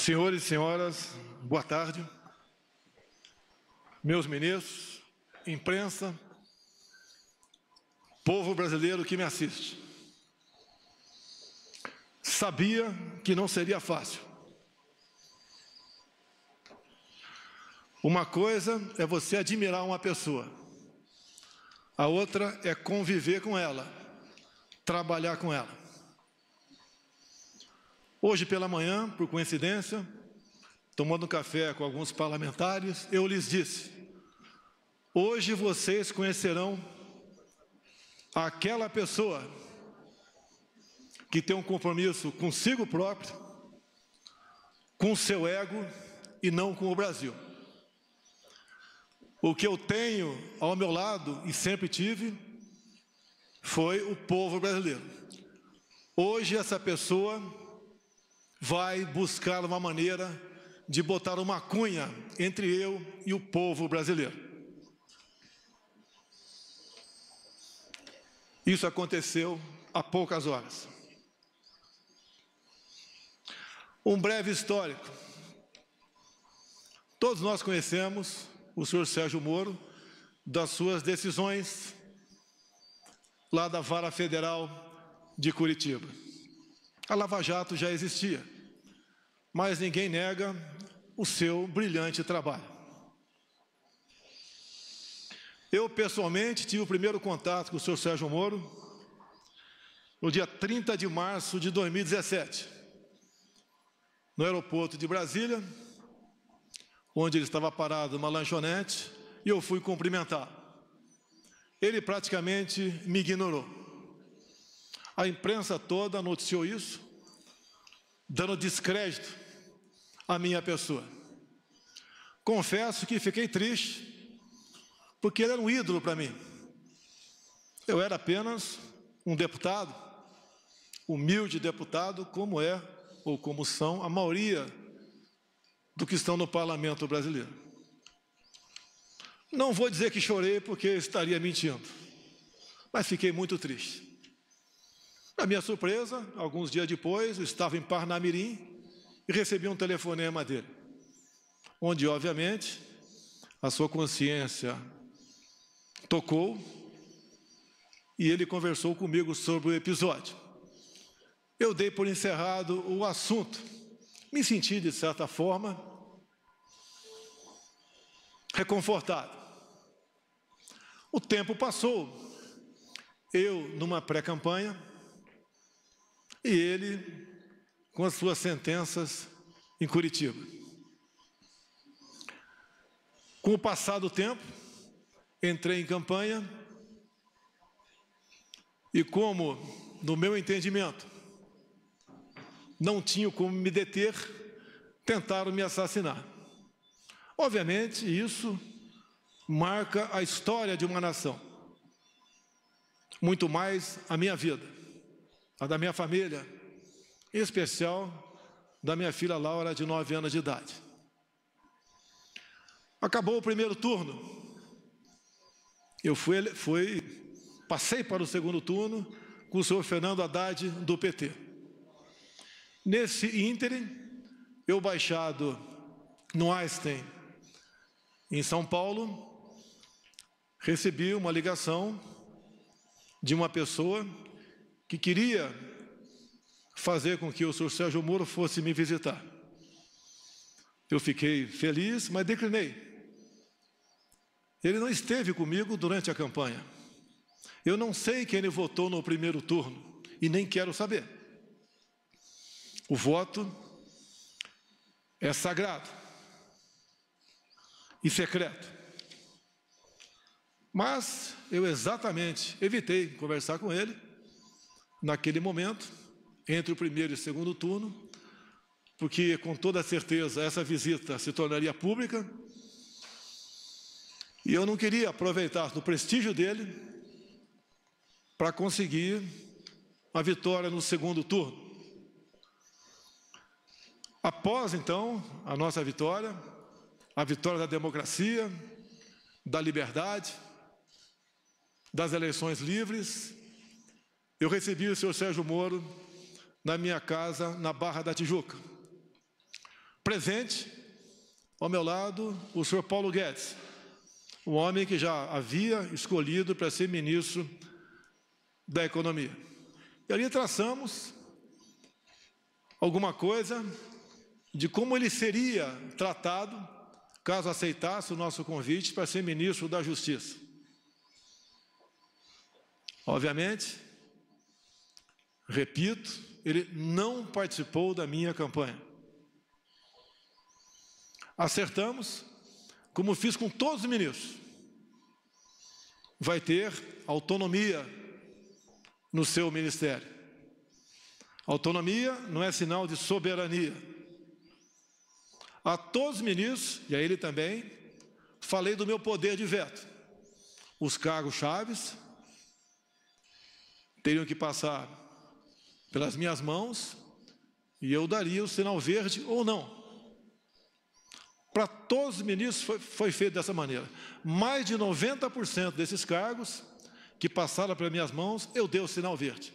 Senhores e senhoras, boa tarde. Meus ministros, imprensa, povo brasileiro que me assiste. Sabia que não seria fácil. Uma coisa é você admirar uma pessoa, a outra é conviver com ela, trabalhar com ela. Hoje pela manhã, por coincidência, tomando um café com alguns parlamentares, eu lhes disse: hoje vocês conhecerão aquela pessoa que tem um compromisso consigo próprio, com o seu ego e não com o Brasil. O que eu tenho ao meu lado, e sempre tive, foi o povo brasileiro. Hoje essa pessoa vai buscar uma maneira de botar uma cunha entre eu e o povo brasileiro. Isso aconteceu há poucas horas. Um breve histórico. Todos nós conhecemos o senhor Sérgio Moro, das suas decisões lá da Vara Federal de Curitiba. A Lava Jato já existia, mas ninguém nega o seu brilhante trabalho. Eu, pessoalmente, tive o primeiro contato com o senhor Sérgio Moro no dia 30 de março de 2017, no aeroporto de Brasília, onde ele estava parado numa lanchonete, e eu fui cumprimentar. Ele praticamente me ignorou. A imprensa toda noticiou isso, dando descrédito à minha pessoa. Confesso que fiquei triste, porque ele era um ídolo para mim. Eu era apenas um deputado, humilde deputado, como é, ou como são, a maioria do que estão no parlamento brasileiro. Não vou dizer que chorei, porque estaria mentindo, mas fiquei muito triste. Na minha surpresa, alguns dias depois, eu estava em Parnamirim e recebi um telefonema dele, onde, obviamente, a sua consciência tocou e ele conversou comigo sobre o episódio. Eu dei por encerrado o assunto. Me senti, de certa forma, reconfortado. O tempo passou, eu numa pré-campanha e ele com as suas sentenças em Curitiba. Com o passar do tempo, entrei em campanha e, como, no meu entendimento, não tinham como me deter, tentaram me assassinar. Obviamente, isso marca a história de uma nação. Muito mais a minha vida, a da minha família, em especial da minha filha Laura, de 9 anos de idade. Acabou o primeiro turno. Eu passei para o segundo turno com o senhor Fernando Haddad, do PT. Nesse ínterim, eu baixado no Einstein, em São Paulo, recebi uma ligação de uma pessoa que queria fazer com que o senhor Sérgio Moro fosse me visitar. Eu fiquei feliz, mas declinei. Ele não esteve comigo durante a campanha. Eu não sei quem ele votou no primeiro turno e nem quero saber. O voto é sagrado e secreto. Mas eu exatamente evitei conversar com ele naquele momento, entre o primeiro e o segundo turno, porque com toda certeza essa visita se tornaria pública e eu não queria aproveitar do prestígio dele para conseguir a vitória no segundo turno. Após, então, a nossa vitória, a vitória da democracia, da liberdade, das eleições livres, eu recebi o senhor Sérgio Moro na minha casa, na Barra da Tijuca. presente, ao meu lado, o senhor Paulo Guedes, um homem que já havia escolhido para ser ministro da Economia. E ali traçamos alguma coisa de como ele seria tratado caso aceitasse o nosso convite para ser ministro da Justiça. Obviamente, repito, ele não participou da minha campanha. Acertamos, como fiz com todos os ministros, vai ter autonomia no seu ministério. Autonomia não é sinal de soberania. A todos os ministros, e a ele também, falei do meu poder de veto. Os cargos chaves teriam que passar pelas minhas mãos e eu daria o sinal verde ou não. Para todos os ministros foi feito dessa maneira. Mais de 90% desses cargos que passaram pelas minhas mãos, eu dei o sinal verde.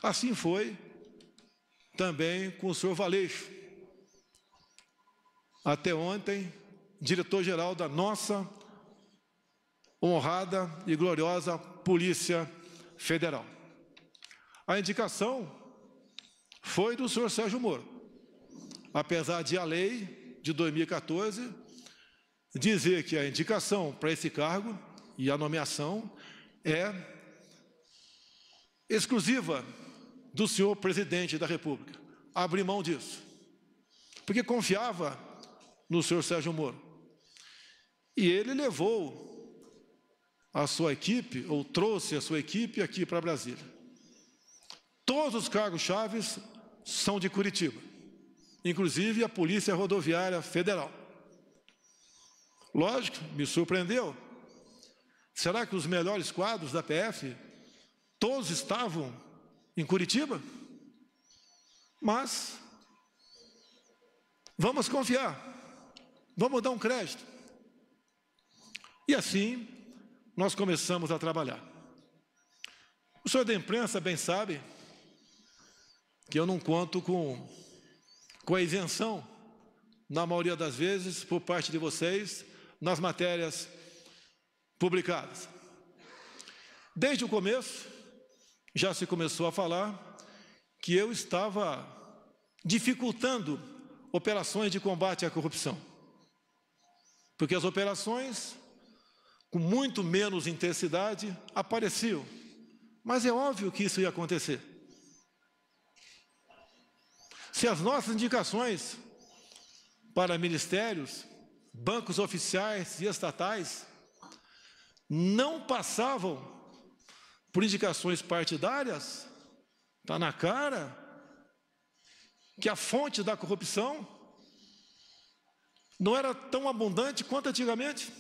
Assim foi também com o senhor Valeixo, até ontem, diretor-geral da nossa honrada e gloriosa Polícia Federal. A indicação foi do senhor Sérgio Moro, apesar de a lei de 2014 dizer que a indicação para esse cargo e a nomeação é exclusiva do senhor presidente da República. Abri mão disso, porque confiava no senhor Sérgio Moro. E ele levou a sua equipe, ou trouxe a sua equipe aqui para Brasília. Todos os cargos chaves são de Curitiba, inclusive a Polícia Rodoviária Federal. Lógico, me surpreendeu. Será que os melhores quadros da PF, todos estavam em Curitiba? Mas vamos confiar, vamos dar um crédito. E assim, nós começamos a trabalhar. O senhor da imprensa bem sabe que eu não conto com a isenção, na maioria das vezes, por parte de vocês, nas matérias publicadas. Desde o começo, já se começou a falar que eu estava dificultando operações de combate à corrupção. Porque as operações, com muito menos intensidade, apareciam. Mas é óbvio que isso ia acontecer. Se as nossas indicações para ministérios, bancos oficiais e estatais não passavam por indicações partidárias, está na cara que a fonte da corrupção não era tão abundante quanto antigamente.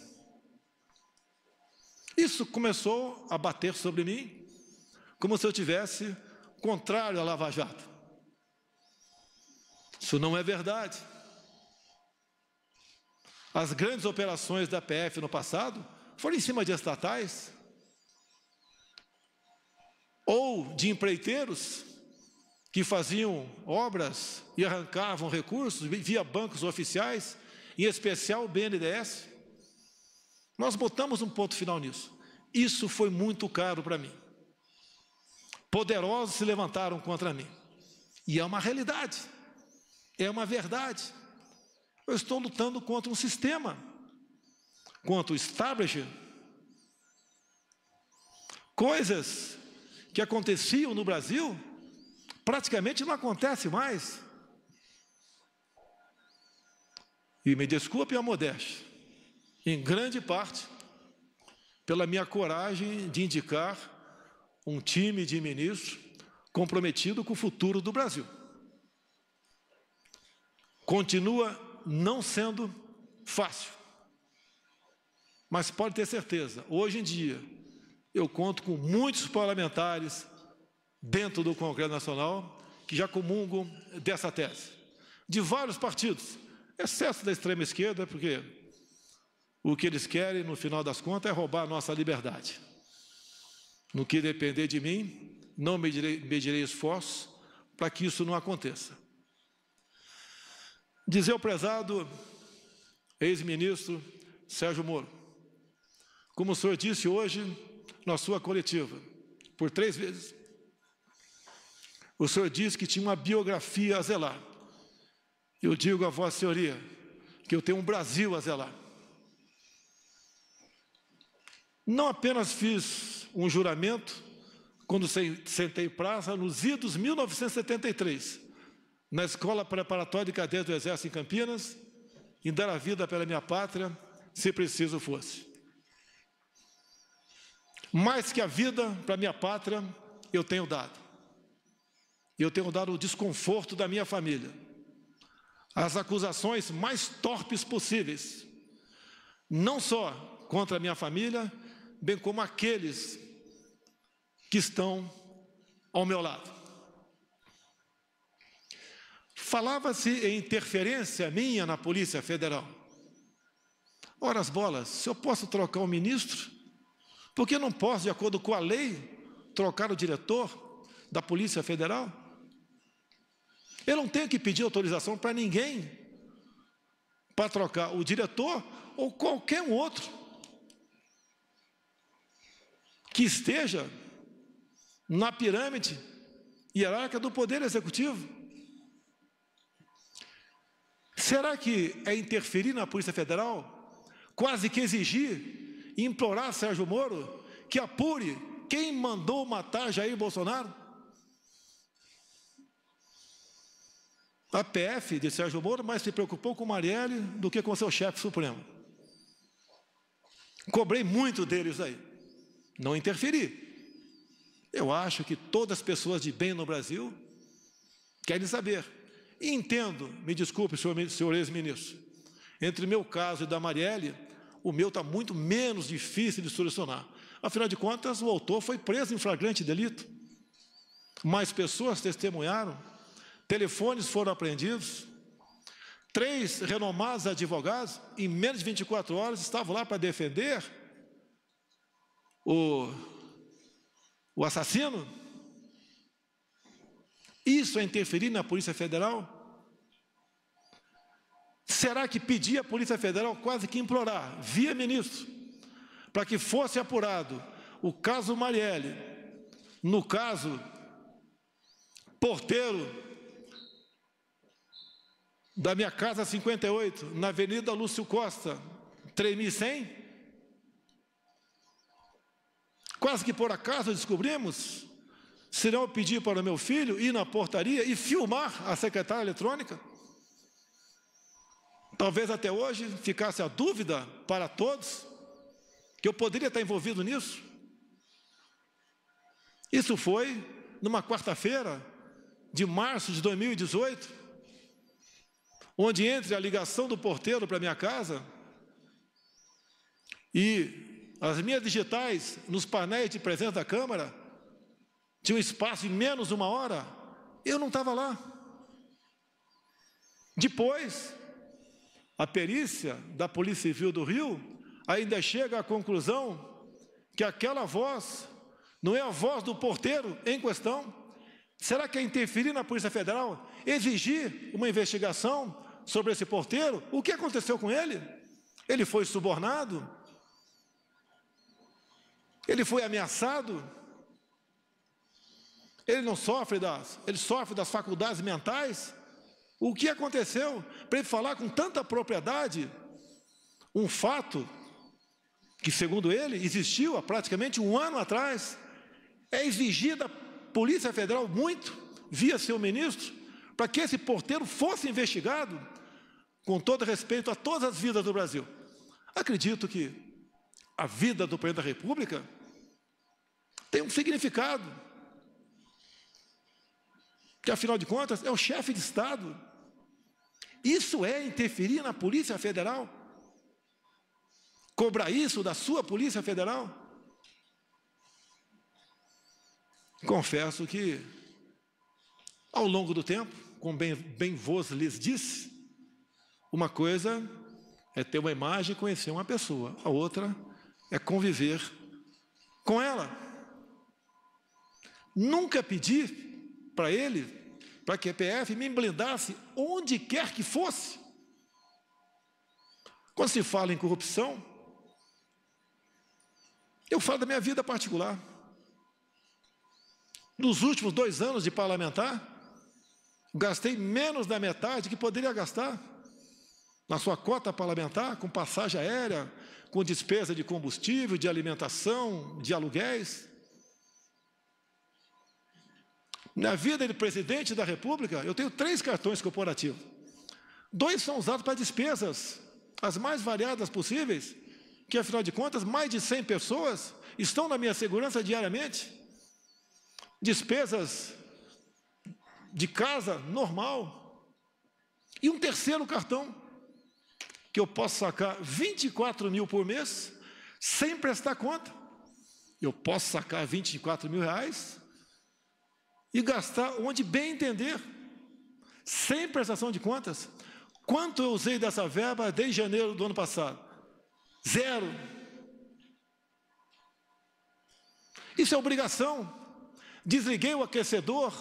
Isso começou a bater sobre mim, como se eu tivesse contrário à Lava Jato. Isso não é verdade. As grandes operações da PF no passado foram em cima de estatais ou de empreiteiros que faziam obras e arrancavam recursos via bancos oficiais, em especial o BNDES. Nós botamos um ponto final nisso. Isso foi muito caro para mim. Poderosos se levantaram contra mim. E é uma realidade. É uma verdade. Eu estou lutando contra um sistema, contra o establishment. Coisas que aconteciam no Brasil, praticamente não acontecem mais. E me desculpe a modéstia, em grande parte, pela minha coragem de indicar um time de ministros comprometido com o futuro do Brasil. Continua não sendo fácil, mas pode ter certeza, hoje em dia, eu conto com muitos parlamentares dentro do Congresso Nacional que já comungam dessa tese, de vários partidos, exceto da extrema esquerda, porque o que eles querem, no final das contas, é roubar a nossa liberdade. No que depender de mim, não medirei esforços para que isso não aconteça. dizer ao prezado ex-ministro Sérgio Moro, como o senhor disse hoje na sua coletiva, por 3 vezes, o senhor disse que tinha uma biografia a zelar. Eu digo a Vossa Senhoria que eu tenho um Brasil a zelar. Não apenas fiz um juramento, quando sentei praça, nos idos 1973, na Escola Preparatória de Cadetes do Exército em Campinas, em dar a vida pela minha pátria, se preciso fosse. Mais que a vida para a minha pátria, eu tenho dado. Eu tenho dado o desconforto da minha família, as acusações mais torpes possíveis, não só contra a minha família, bem como aqueles que estão ao meu lado. Falava-se em interferência minha na Polícia Federal. Ora as bolas, se eu posso trocar um ministro, por que não posso, de acordo com a lei, trocar o diretor da Polícia Federal? Eu não tenho que pedir autorização para ninguém para trocar o diretor ou qualquer um outro que esteja na pirâmide hierárquica do Poder Executivo. Será que é interferir na Polícia Federal, quase que exigir e implorar a Sérgio Moro que apure quem mandou matar Jair Bolsonaro? A PF de Sérgio Moro mais se preocupou com Marielle do que com seu chefe supremo. Cobrei muito deles aí. Não interferi. Eu acho que todas as pessoas de bem no Brasil querem saber. E entendo, me desculpe, senhor ex-ministro, entre meu caso e da Marielle, o meu está muito menos difícil de solucionar. Afinal de contas, o autor foi preso em flagrante delito. Mais pessoas testemunharam. Telefones foram apreendidos, 3 renomados advogados, em menos de 24 horas, estavam lá para defender o assassino. Isso é interferir na Polícia Federal? Será que pedir à Polícia Federal, quase que implorar, via ministro, para que fosse apurado o caso Marielle, no caso Porteiro, da minha casa 58, na Avenida Lúcio Costa, 3100? Quase que por acaso descobrimos, se não eu pedir para o meu filho ir na portaria e filmar a secretária eletrônica. Talvez até hoje ficasse a dúvida para todos que eu poderia estar envolvido nisso. Isso foi numa quarta-feira de março de 2018, onde entre a ligação do porteiro para a minha casa e as minhas digitais nos painéis de presença da Câmara, tinha um espaço de menos de 1 hora, eu não estava lá. Depois, a perícia da Polícia Civil do Rio ainda chega à conclusão que aquela voz não é a voz do porteiro em questão. Será que é interferir na Polícia Federal, exigir uma investigação sobre esse porteiro? O que aconteceu com ele? Ele foi subornado? Ele foi ameaçado? Ele não sofre ele sofre das faculdades mentais? O que aconteceu para ele falar com tanta propriedade um fato que, segundo ele, existiu há praticamente 1 ano atrás? É exigir da Polícia Federal muito, via seu ministro, para que esse porteiro fosse investigado, com todo respeito a todas as vidas do Brasil. Acredito que a vida do Presidente da República tem um significado, que afinal de contas é o chefe de Estado. Isso é interferir na Polícia Federal? Cobrar isso da sua Polícia Federal? Confesso que, ao longo do tempo, como bem vos lhes disse, uma coisa é ter uma imagem e conhecer uma pessoa, a outra é conviver com ela. Nunca pedi para ele para que a PF me blindasse onde quer que fosse. Quando se fala em corrupção, eu falo da minha vida particular. Nos últimos 2 anos de parlamentar, gastei menos da metade que poderia gastar na sua cota parlamentar, com passagem aérea, com despesa de combustível, de alimentação, de aluguéis. Na vida de presidente da República, eu tenho 3 cartões corporativos. 2 são usados para despesas, as mais variadas possíveis, que, afinal de contas, mais de 100 pessoas estão na minha segurança diariamente. Despesas de casa, normal. E um terceiro cartão, que eu posso sacar 24 mil por mês, sem prestar conta. Eu posso sacar 24 mil reais e gastar onde bem entender, sem prestação de contas. Quanto eu usei dessa verba desde janeiro do ano passado? 0. Isso é obrigação. Desliguei o aquecedor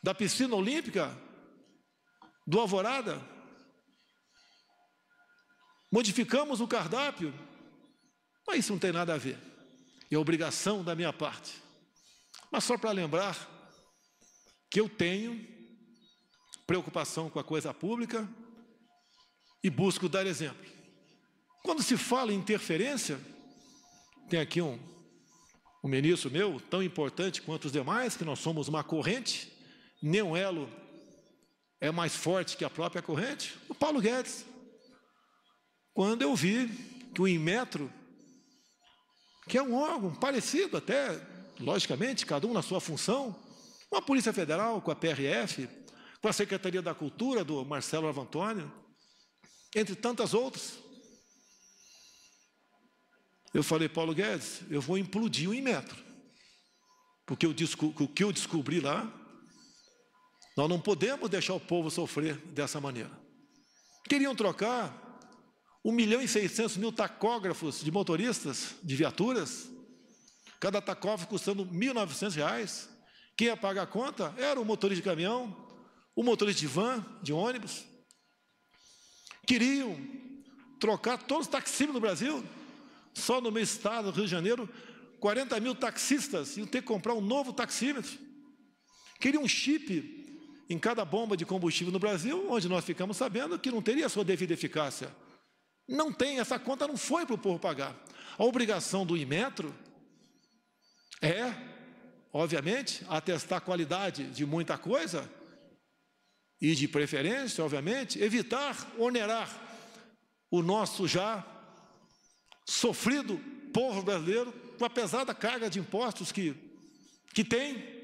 da piscina olímpica do Alvorada. Modificamos o cardápio. Mas isso não tem nada a ver. É obrigação da minha parte. Mas só para lembrar que eu tenho preocupação com a coisa pública e busco dar exemplo. Quando se fala em interferência, tem aqui um ministro meu, tão importante quanto os demais, que nós somos uma corrente, nenhum elo é mais forte que a própria corrente, o Paulo Guedes. Quando eu vi que o Inmetro, que é um órgão parecido até, logicamente, cada um na sua função, com a Polícia Federal, com a PRF, com a Secretaria da Cultura, do Marcelo Arvantônio, entre tantas outras. Eu falei, Paulo Guedes, eu vou implodir o Inmetro, porque o que eu descobri lá, nós não podemos deixar o povo sofrer dessa maneira. Queriam trocar 1.600.000 tacógrafos de motoristas, de viaturas, cada tacógrafo custando R$ 1.900. Quem ia pagar a conta era o motorista de caminhão, o motorista de van, de ônibus. Queriam trocar todos os taxímetros do Brasil. Só no meu estado, Rio de Janeiro, 40 mil taxistas iam ter que comprar um novo taxímetro. Queriam um chip em cada bomba de combustível no Brasil, onde nós ficamos sabendo que não teria a sua devida eficácia. Não tem, essa conta não foi para o povo pagar. A obrigação do Inmetro é, obviamente, atestar a qualidade de muita coisa e, de preferência, obviamente, evitar onerar o nosso já sofrido povo brasileiro com a pesada carga de impostos que tem.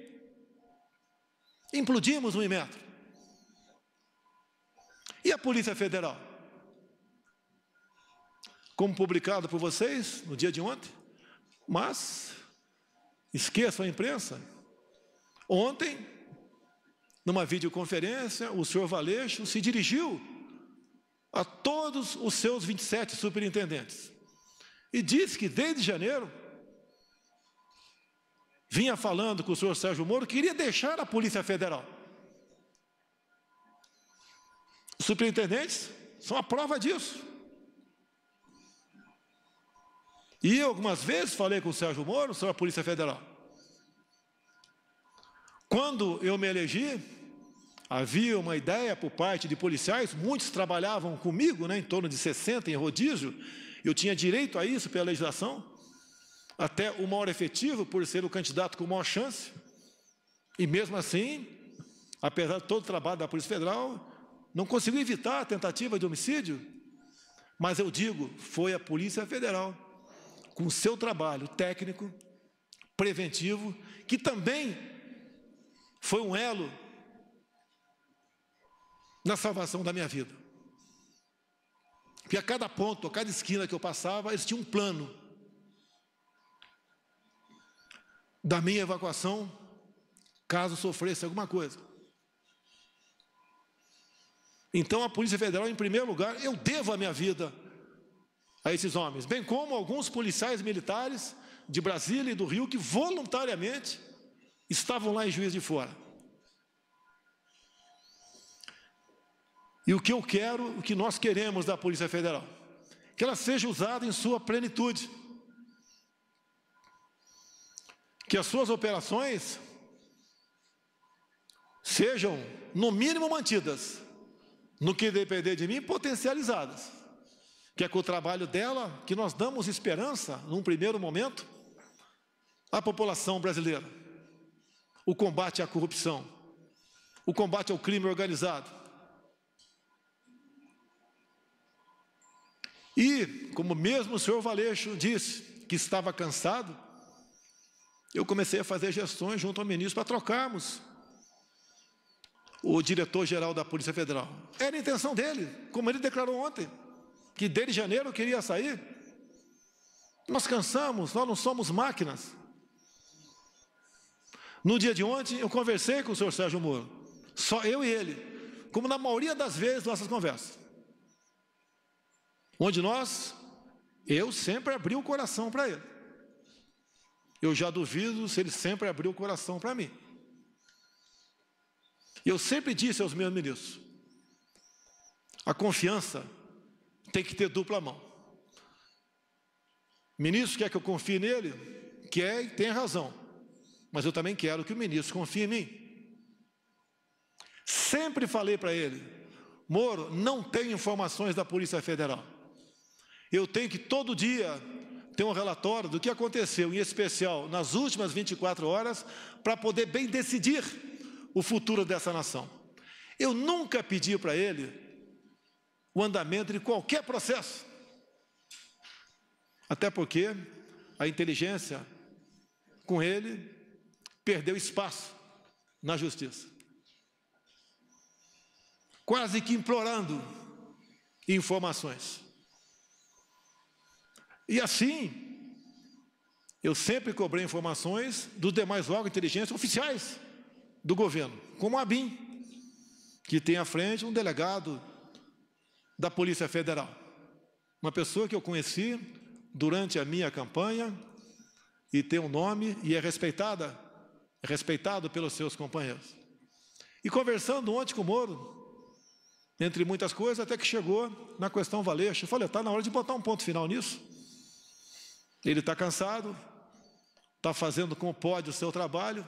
Implodimos o Inmetro. E a Polícia Federal? Como publicado por vocês no dia de ontem, mas esqueçam a imprensa. Ontem, numa videoconferência, o senhor Valeixo se dirigiu a todos os seus 27 superintendentes e disse que desde janeiro vinha falando com o senhor Sérgio Moro que queria deixar a Polícia Federal. Os superintendentes são a prova disso. E eu, algumas vezes, falei com o Sérgio Moro sobre a Polícia Federal. Quando eu me elegi, havia uma ideia por parte de policiais, muitos trabalhavam comigo, em torno de 60 em rodízio, eu tinha direito a isso pela legislação, até o maior efetivo, por ser o candidato com maior chance, e mesmo assim, apesar de todo o trabalho da Polícia Federal, não conseguiu evitar a tentativa de homicídio, mas eu digo, foi a Polícia Federal, com o seu trabalho técnico, preventivo, que também foi um elo na salvação da minha vida. Porque a cada ponto, a cada esquina que eu passava, eles tinham um plano da minha evacuação, caso sofresse alguma coisa. Então, a Polícia Federal, em primeiro lugar, eu devo a minha vida a esses homens, bem como alguns policiais militares de Brasília e do Rio que voluntariamente estavam lá em Juiz de Fora. E o que eu quero, o que nós queremos da Polícia Federal, que ela seja usada em sua plenitude, que as suas operações sejam, no mínimo, mantidas, no que depender de mim, potencializadas, que é com o trabalho dela que nós damos esperança, num primeiro momento, à população brasileira. O combate à corrupção, o combate ao crime organizado. E, como mesmo o senhor Valeixo disse que estava cansado, eu comecei a fazer gestões junto ao ministro para trocarmos o diretor-geral da Polícia Federal. Era a intenção dele, como ele declarou ontem, que desde janeiro queria sair. Nós cansamos, nós não somos máquinas. No dia de ontem, eu conversei com o senhor Sérgio Moro, só eu e ele, como na maioria das vezes nossas conversas, onde eu sempre abri o coração para ele. Eu já duvido se ele sempre abriu o coração para mim. Eu sempre disse aos meus ministros, a confiança tem que ter dupla mão. O ministro quer que eu confie nele, quer e tem razão, mas eu também quero que o ministro confie em mim. Sempre falei para ele, Moro, não tenho informações da Polícia Federal. Eu tenho que todo dia ter um relatório do que aconteceu, em especial nas últimas 24 horas, para poder bem decidir o futuro dessa nação. Eu nunca pedi para ele o andamento de qualquer processo. Até porque a inteligência, com ele, perdeu espaço na justiça. Quase que implorando informações. E assim, eu sempre cobrei informações dos demais órgãos de inteligência oficiais do governo, como a ABIN, que tem à frente um delegado da Polícia Federal. Uma pessoa que eu conheci durante a minha campanha e tem um nome e é respeitado pelos seus companheiros. E conversando ontem com o Moro, entre muitas coisas, até que chegou na questão Valeixo. Eu falei, está na hora de botar um ponto final nisso. Ele está cansado, está fazendo como pode o seu trabalho.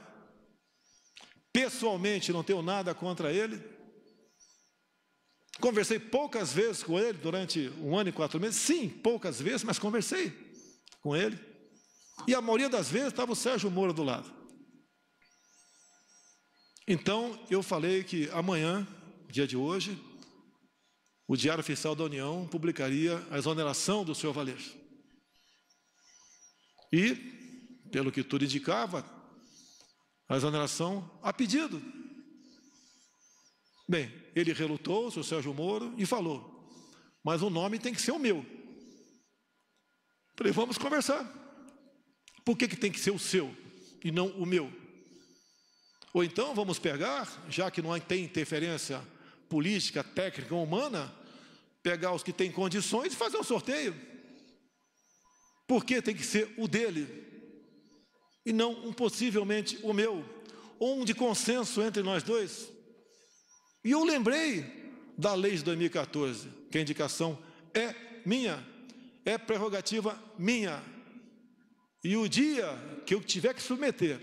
Pessoalmente, não tenho nada contra ele. Conversei poucas vezes com ele durante 1 ano e 4 meses. Sim, poucas vezes, mas conversei com ele. E a maioria das vezes estava o Sérgio Moro do lado. Então, eu falei que amanhã, dia de hoje, o Diário Oficial da União publicaria a exoneração do senhor Valeixo. E, pelo que tudo indicava, a exoneração a pedido. Bem, ele relutou, o senhor Sérgio Moro, e falou, mas o nome tem que ser o meu. Falei, vamos conversar. Por que tem que ser o seu e não o meu? Ou então vamos pegar, já que não tem interferência política, técnica ou humana, pegar os que têm condições e fazer um sorteio. Por que tem que ser o dele e não possivelmente o meu, ou um de consenso entre nós dois? E eu lembrei da lei de 2014, que a indicação é minha, é prerrogativa minha. E o dia que eu tiver que submeter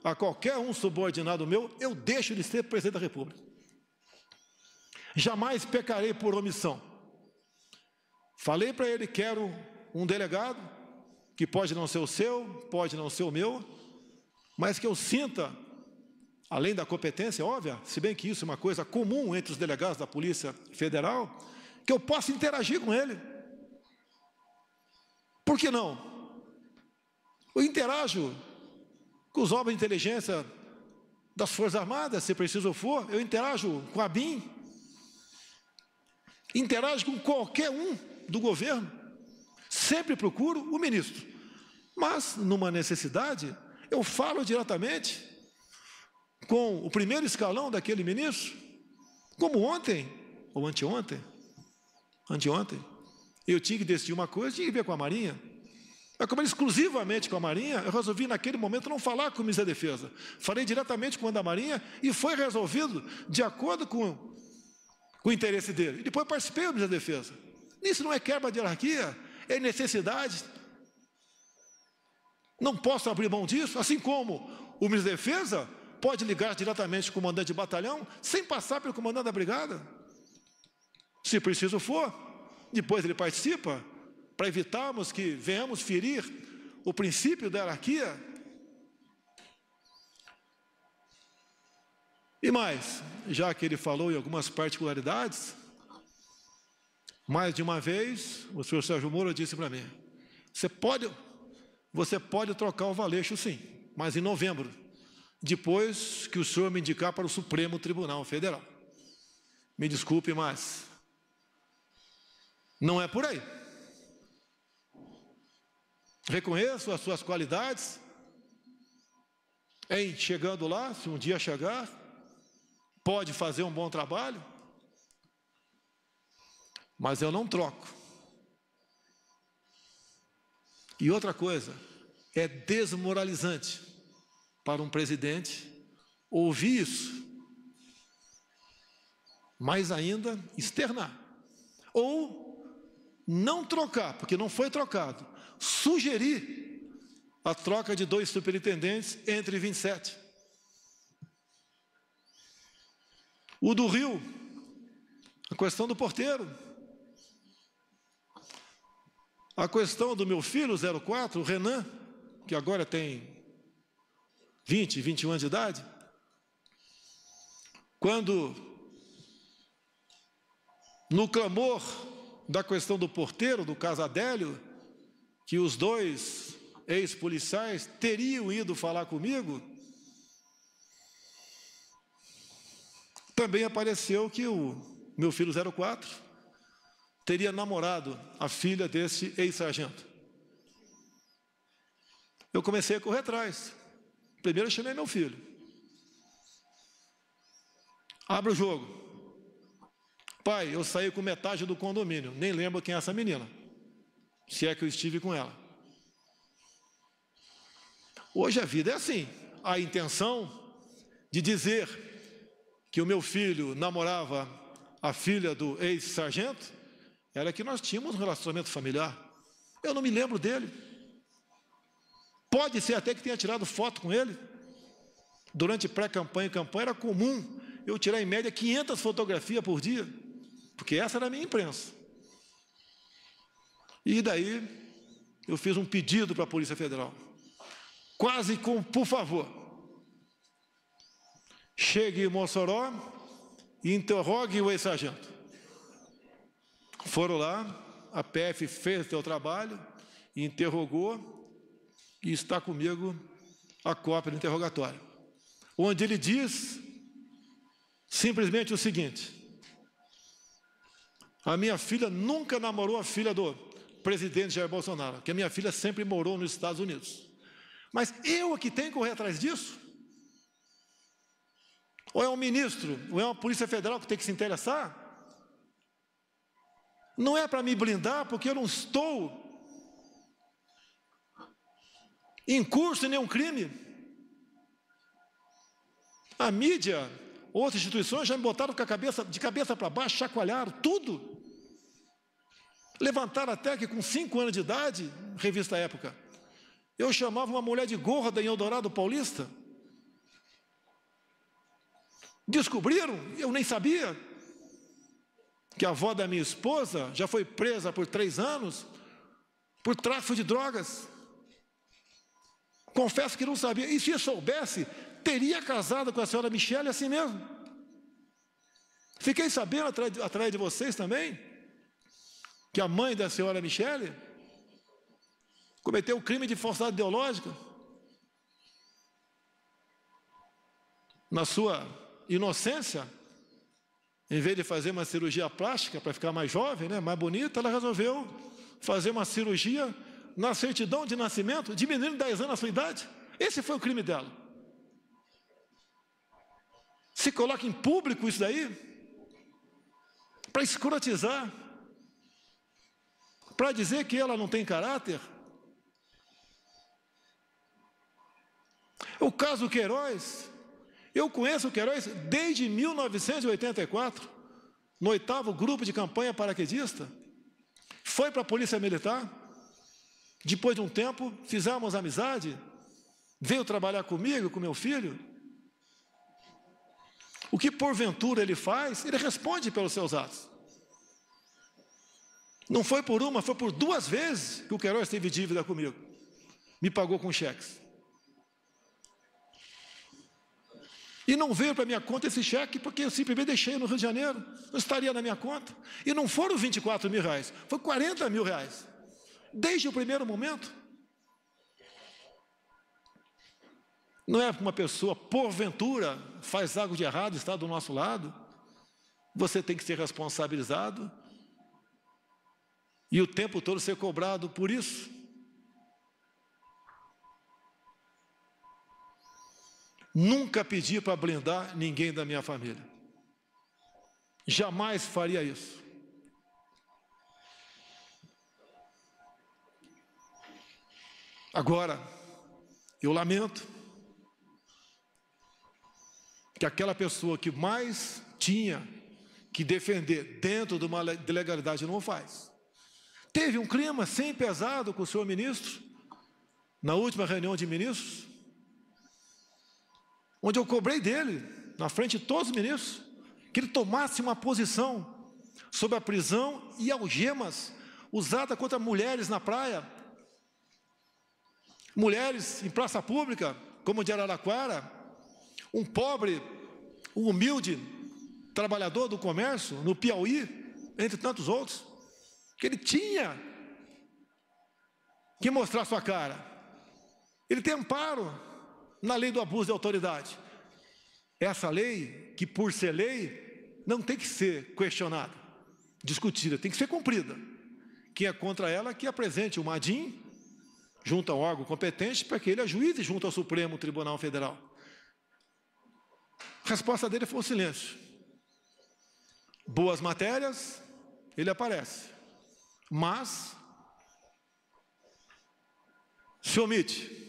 a qualquer um subordinado meu, eu deixo de ser presidente da República. Jamais pecarei por omissão. Falei para ele, quero um delegado, que pode não ser o seu, pode não ser o meu, mas que eu sinta, além da competência óbvia, se bem que isso é uma coisa comum entre os delegados da Polícia Federal, que eu possa interagir com ele. Por que não? Eu interajo com os órgãos de inteligência das Forças Armadas, se preciso for, eu interajo com a ABIN, interajo com qualquer um do governo, sempre procuro o ministro, mas numa necessidade, eu falo diretamente com o primeiro escalão daquele ministro, como ontem, ou anteontem, eu tinha que decidir uma coisa, tinha que ver com a Marinha. Mas como era exclusivamente com a Marinha, eu resolvi naquele momento não falar com o ministro da Defesa. Falei diretamente com o da Marinha e foi resolvido de acordo com com o interesse dele. E depois participei do Ministério da Defesa. Isso não é quebra de hierarquia, é necessidade. Não posso abrir mão disso, assim como o Ministério da Defesa pode ligar diretamente com o comandante de batalhão, sem passar pelo comandante da brigada. Se preciso for, depois ele participa, para evitarmos que venhamos ferir o princípio da hierarquia. E mais, já que ele falou em algumas particularidades, mais de uma vez, o senhor Sérgio Moro disse para mim, você pode trocar o Valeixo sim, mas em novembro, depois que o senhor me indicar para o Supremo Tribunal Federal. Me desculpe, mas não é por aí. Reconheço as suas qualidades em chegando lá, se um dia chegar, pode fazer um bom trabalho, mas eu não troco. E outra coisa, é desmoralizante para um presidente ouvir isso, mais ainda externar, ou não trocar, porque não foi trocado, sugerir a troca de 2 superintendentes entre 27. O do Rio, a questão do porteiro. A questão do meu filho, 04, o Renan, que agora tem 20, 21 anos de idade, quando, no clamor da questão do porteiro, do caso Adélio, que os 2 ex-policiais teriam ido falar comigo, também apareceu que o meu filho 04 teria namorado a filha desse ex-sargento. Eu comecei a correr atrás. Primeiro eu chamei meu filho. Abre o jogo. Pai, eu saí com metade do condomínio. Nem lembro quem é essa menina. Se é que eu estive com ela. Hoje a vida é assim. A intenção de dizer que o meu filho namorava a filha do ex-sargento era que nós tínhamos um relacionamento familiar. Eu não me lembro dele. Pode ser até que tenha tirado foto com ele. Durante pré-campanha e campanha era comum eu tirar em média 500 fotografias por dia, porque essa era a minha imprensa. E daí eu fiz um pedido para a Polícia Federal, quase com por favor, chegue em Mossoró e interrogue o ex-sargento. Foram lá, a PF fez o seu trabalho, interrogou, e está comigo a cópia do interrogatório, onde ele diz simplesmente o seguinte: a minha filha nunca namorou a filha do presidente Jair Bolsonaro, que a minha filha sempre morou nos Estados Unidos. Mas eu é que tenho que correr atrás disso? Ou é um ministro, ou é uma Polícia Federal que tem que se interessar? Não é para me blindar, porque eu não estou em curso em nenhum crime. A mídia, outras instituições já me botaram de cabeça para baixo, chacoalharam tudo. Levantaram até que com 5 anos de idade, revista Época, eu chamava uma mulher de gorda em Eldorado Paulista. Descobriram, eu nem sabia, que a avó da minha esposa já foi presa por 3 anos por tráfico de drogas. Confesso que não sabia. E se eu soubesse, teria casado com a senhora Michele assim mesmo. Fiquei sabendo, através de vocês também, que a mãe da senhora Michele cometeu o crime de falsidade ideológica. Na sua inocência, em vez de fazer uma cirurgia plástica para ficar mais jovem, né, mais bonita, ela resolveu fazer uma cirurgia na certidão de nascimento, diminuindo 10 anos a sua idade. Esse foi o crime dela. Se coloca em público isso daí, para escrotizar, para dizer que ela não tem caráter. O caso Queiroz, eu conheço o Queiroz desde 1984, no 8º grupo de campanha paraquedista, foi para a Polícia Militar, depois de um tempo, fizemos amizade, veio trabalhar comigo, com meu filho. O que porventura ele faz, ele responde pelos seus atos. Não foi por uma, foi por 2 vezes que o Queiroz teve dívida comigo. Me pagou com cheques. E não veio para minha conta esse cheque, porque eu simplesmente deixei no Rio de Janeiro. Não estaria na minha conta. E não foram 24 mil reais, foi 40 mil reais. Desde o primeiro momento. Não é uma pessoa, porventura, faz algo de errado, está do nosso lado. Você tem que ser responsabilizado. E o tempo todo ser cobrado por isso. Nunca pedi para blindar ninguém da minha família. Jamais faria isso. Agora, eu lamento que aquela pessoa que mais tinha que defender dentro de uma legalidade não faz. Teve um clima sem pesado com o senhor ministro, na última reunião de ministros, onde eu cobrei dele, na frente de todos os ministros, que ele tomasse uma posição sobre a prisão e algemas usada contra mulheres na praia, mulheres em praça pública, como de Araraquara, um pobre, um humilde trabalhador do comércio, no Piauí, entre tantos outros, que ele tinha que mostrar sua cara. Ele tem amparo na lei do abuso de autoridade. Essa lei, que por ser lei, não tem que ser questionada, discutida, tem que ser cumprida. Quem é contra ela, que apresente o MADIM junto ao órgão competente para que ele ajuize junto ao Supremo Tribunal Federal. A resposta dele foi o silêncio. Boas matérias, ele aparece, mas se omite.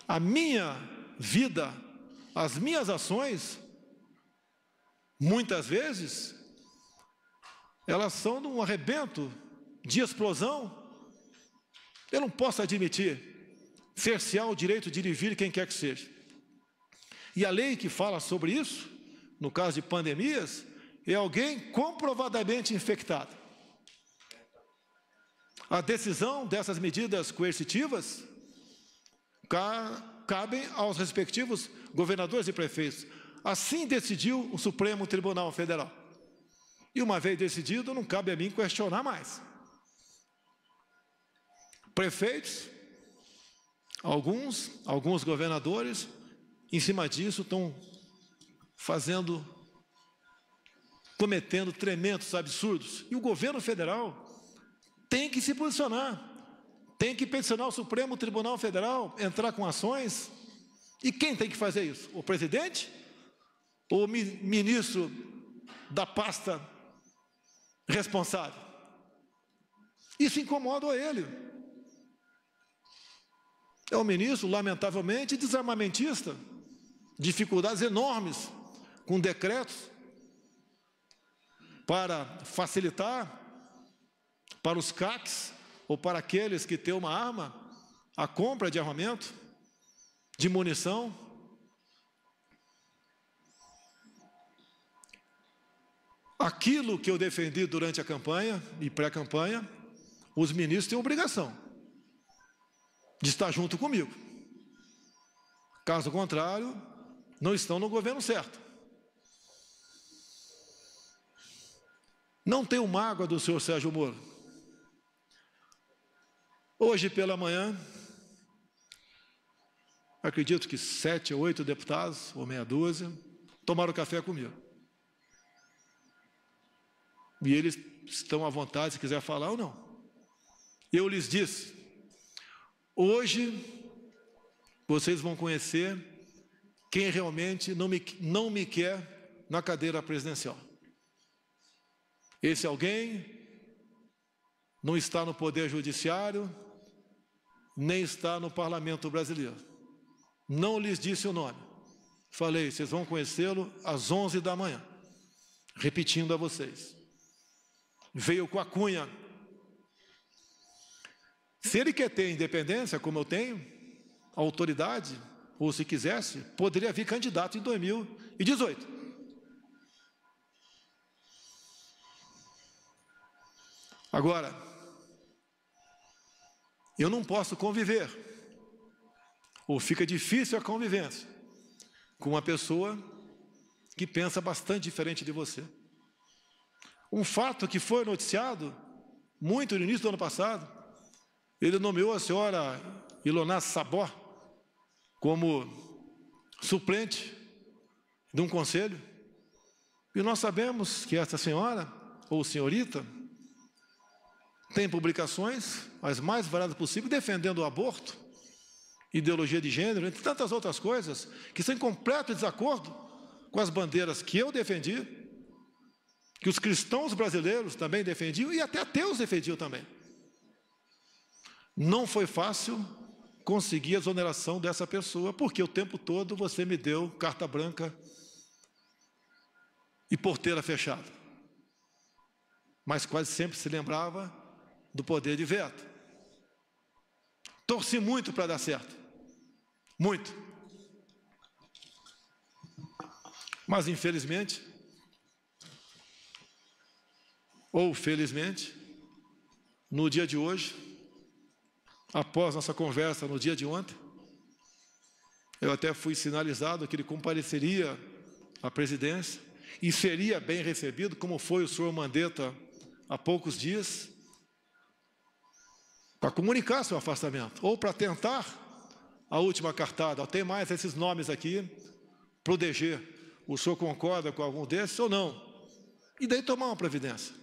A minha vida, as minhas ações, muitas vezes, elas são de um arrebento, de explosão. Eu não posso admitir cercear o direito de ir e vir quem quer que seja. E a lei que fala sobre isso, no caso de pandemias, é alguém comprovadamente infectado. A decisão dessas medidas coercitivas cabem aos respectivos governadores e prefeitos. Assim decidiu o Supremo Tribunal Federal. E uma vez decidido, não cabe a mim questionar mais. Prefeitos, alguns governadores, em cima disso, estão cometendo tremendos absurdos. E o governo federal tem que se posicionar, tem que peticionar o Supremo Tribunal Federal, entrar com ações. E quem tem que fazer isso? O presidente? Ou o ministro da pasta responsável? Isso incomoda ele. É um ministro, lamentavelmente, desarmamentista, dificuldades enormes com decretos para facilitar para os CACs ou para aqueles que têm uma arma a compra de armamento, de munição. Aquilo que eu defendi durante a campanha e pré-campanha, os ministros têm obrigação de estar junto comigo. Caso contrário, não estão no governo certo. Não tenho mágoa do senhor Sérgio Moro. Hoje pela manhã, acredito que 7 ou 8 deputados, ou meia dúzia, tomaram café comigo. E eles estão à vontade, se quiser falar ou não. Eu lhes disse, hoje vocês vão conhecer quem realmente não me quer na cadeira presidencial. Esse alguém não está no Poder Judiciário, nem está no Parlamento Brasileiro. Não lhes disse o nome. Falei, vocês vão conhecê-lo às 11 da manhã. repetindo a vocês, veio com a cunha. Se ele quer ter independência, como eu tenho, autoridade, ou se quisesse, poderia vir candidato em 2018. Agora, eu não posso conviver, ou fica difícil a convivência, com uma pessoa que pensa bastante diferente de você. Um fato que foi noticiado muito no início do ano passado, ele nomeou a senhora Ilona Sabó como suplente de um conselho, e nós sabemos que essa senhora, ou senhorita, tem publicações, as mais variadas possíveis, defendendo o aborto, ideologia de gênero, entre tantas outras coisas, que estão em completo desacordo com as bandeiras que eu defendi, que os cristãos brasileiros também defendiam, e até ateus defendiam também. Não foi fácil conseguir a exoneração dessa pessoa, porque o tempo todo você me deu carta branca e porteira fechada. Mas quase sempre se lembrava do poder de veto. Torci muito para dar certo. Muito. Mas, infelizmente, ou felizmente, no dia de hoje, após nossa conversa no dia de ontem, eu até fui sinalizado que ele compareceria à presidência e seria bem recebido, como foi o senhor Mandetta há poucos dias, para comunicar seu afastamento, ou para tentar a última cartada. Tem mais esses nomes aqui para o DG. O senhor concorda com algum desses ou não? E daí tomar uma providência.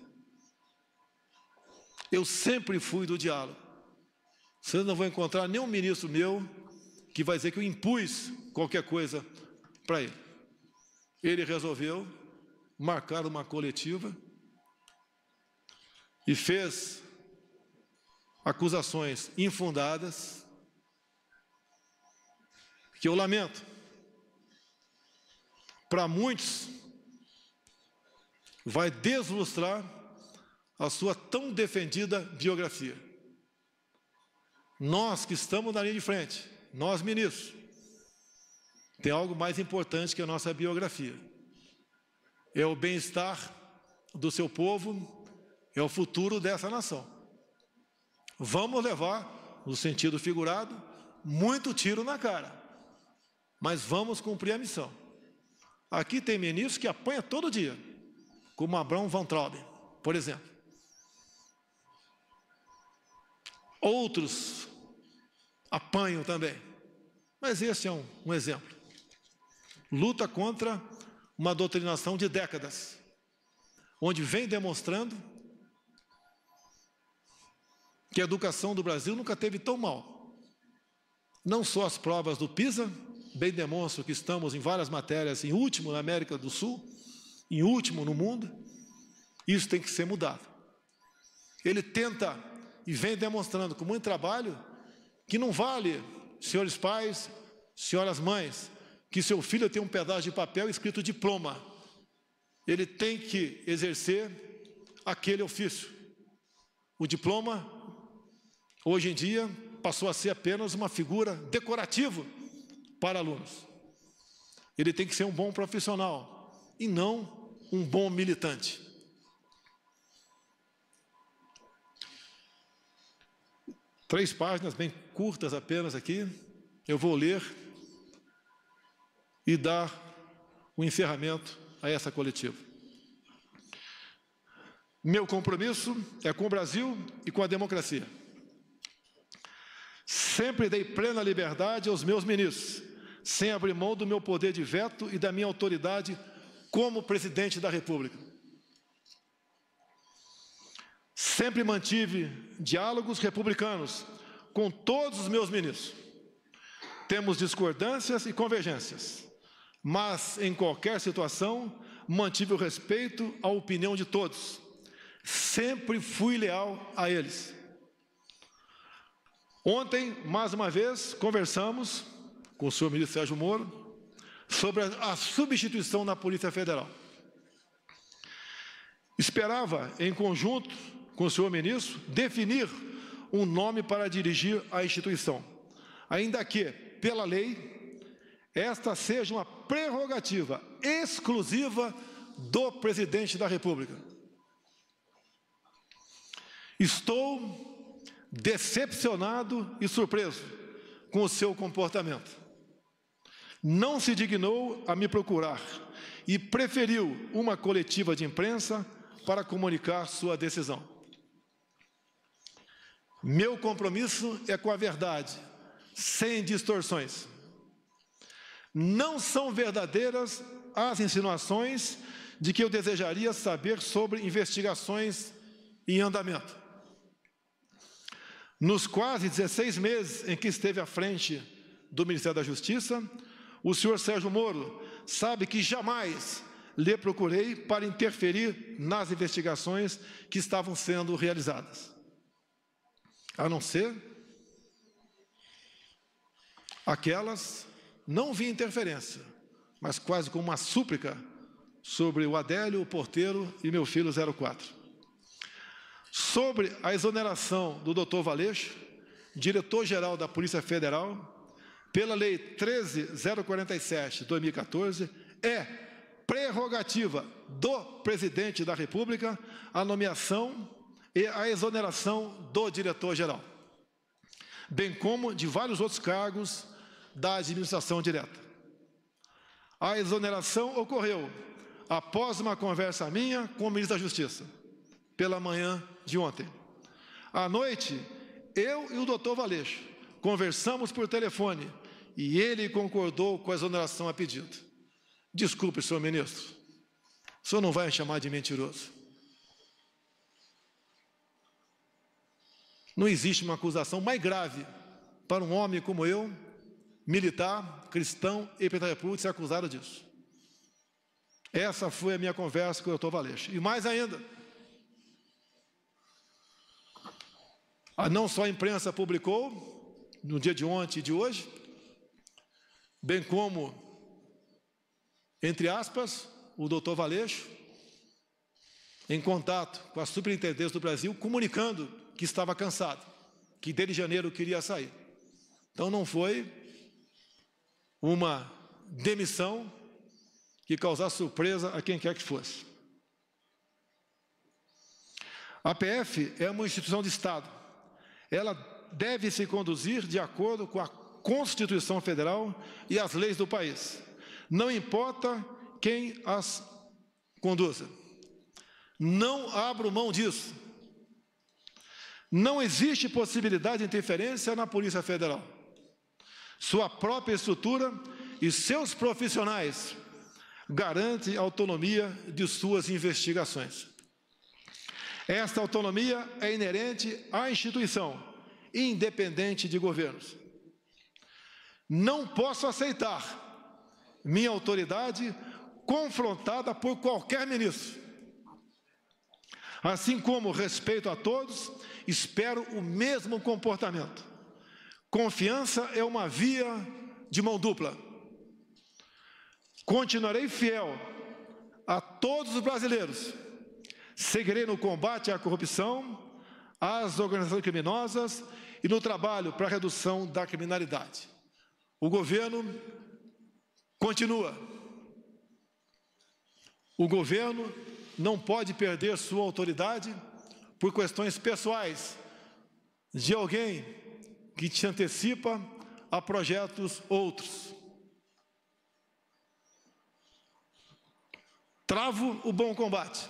Eu sempre fui do diálogo. Vocês não vão encontrar nenhum ministro meu que vai dizer que eu impus qualquer coisa para ele. Ele resolveu marcar uma coletiva e fez acusações infundadas, que eu lamento. Para muitos, vai deslustrar a sua tão defendida biografia. Nós que estamos na linha de frente, nós ministros, tem algo mais importante que a nossa biografia. É o bem-estar do seu povo, é o futuro dessa nação. Vamos levar, no sentido figurado, muito tiro na cara, mas vamos cumprir a missão. Aqui tem ministros que apanham todo dia, como Abraham Van Trauben, por exemplo. Outros apanham também, mas esse é um exemplo. Luta contra uma doutrinação de décadas, onde vem demonstrando que a educação do Brasil nunca teve tão mal. Não só as provas do PISA, bem demonstram que estamos em várias matérias em último na América do Sul, em último no mundo. Isso tem que ser mudado. Ele tenta e vem demonstrando com muito trabalho que não vale, senhores pais, senhoras mães, que seu filho tem um pedaço de papel escrito diploma. Ele tem que exercer aquele ofício. O diploma, hoje em dia, passou a ser apenas uma figura decorativa para alunos. Ele tem que ser um bom profissional e não um bom militante. Três páginas bem curtas apenas aqui, eu vou ler e dar o encerramento a essa coletiva. Meu compromisso é com o Brasil e com a democracia. Sempre dei plena liberdade aos meus ministros, sem abrir mão do meu poder de veto e da minha autoridade como presidente da República. Sempre mantive diálogos republicanos com todos os meus ministros. Temos discordâncias e convergências, mas em qualquer situação mantive o respeito à opinião de todos. Sempre fui leal a eles. Ontem, mais uma vez, conversamos com o senhor ministro Sérgio Moro sobre a substituição na Polícia Federal. Esperava, em conjunto com o senhor ministro, definir um nome para dirigir a instituição, ainda que, pela lei, esta seja uma prerrogativa exclusiva do presidente da República. Estou decepcionado e surpreso com o seu comportamento. Não se dignou a me procurar e preferiu uma coletiva de imprensa para comunicar sua decisão. Meu compromisso é com a verdade, sem distorções. Não são verdadeiras as insinuações de que eu desejaria saber sobre investigações em andamento. Nos quase 16 meses em que esteve à frente do Ministério da Justiça, o senhor Sérgio Moro sabe que jamais lhe procurei para interferir nas investigações que estavam sendo realizadas, a não ser aquelas, não vi interferência, mas quase como uma súplica sobre o Adélio, o porteiro e meu filho 04. Sobre a exoneração do Dr. Valeixo, diretor-geral da Polícia Federal, pela Lei 13.047 de 2014, é prerrogativa do Presidente da República a nomeação e a exoneração do diretor-geral, bem como de vários outros cargos da administração direta. A exoneração ocorreu após uma conversa minha com o ministro da Justiça, pela manhã de ontem. À noite, eu e o doutor Valeixo conversamos por telefone e ele concordou com a exoneração a pedido. Desculpe, senhor ministro, o senhor não vai me chamar de mentiroso. Não existe uma acusação mais grave para um homem como eu, militar, cristão e presidente da República, ser acusado disso. Essa foi a minha conversa com o doutor Valeixo. E mais ainda, não só a imprensa publicou, no dia de ontem e de hoje, bem como, entre aspas, o doutor Valeixo, em contato com a Superintendência do Brasil, comunicando que estava cansado, que desde janeiro queria sair. Então não foi uma demissão que causasse surpresa a quem quer que fosse. A PF é uma instituição de Estado. Ela deve se conduzir de acordo com a Constituição Federal e as leis do país. Não importa quem as conduza. Não abro mão disso. Não existe possibilidade de interferência na Polícia Federal. Sua própria estrutura e seus profissionais garantem a autonomia de suas investigações. Esta autonomia é inerente à instituição, independente de governos. Não posso aceitar minha autoridade confrontada por qualquer ministro. Assim como respeito a todos, espero o mesmo comportamento. Confiança é uma via de mão dupla. Continuarei fiel a todos os brasileiros. Seguirei no combate à corrupção, às organizações criminosas e no trabalho para a redução da criminalidade. O governo continua. O governo não pode perder sua autoridade por questões pessoais de alguém que te antecipa a projetos outros. Travo o bom combate.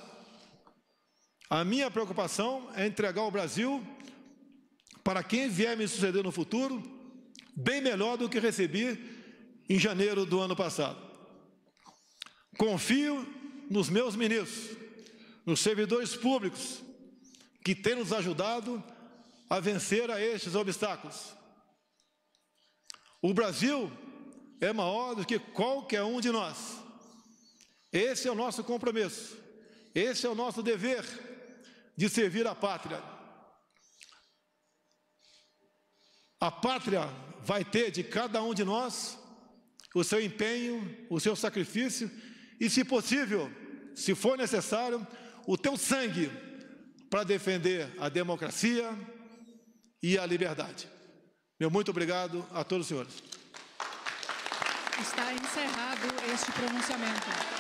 A minha preocupação é entregar o Brasil para quem vier me suceder no futuro, bem melhor do que recebi em janeiro do ano passado. Confio nos meus ministros, nos servidores públicos, que têm nos ajudado a vencer a estes obstáculos. O Brasil é maior do que qualquer um de nós. Esse é o nosso compromisso, esse é o nosso dever de servir a pátria. A pátria vai ter de cada um de nós o seu empenho, o seu sacrifício e, se possível, se for necessário, o teu sangue para defender a democracia e a liberdade. Meu muito obrigado a todos os senhores. Está encerrado este pronunciamento.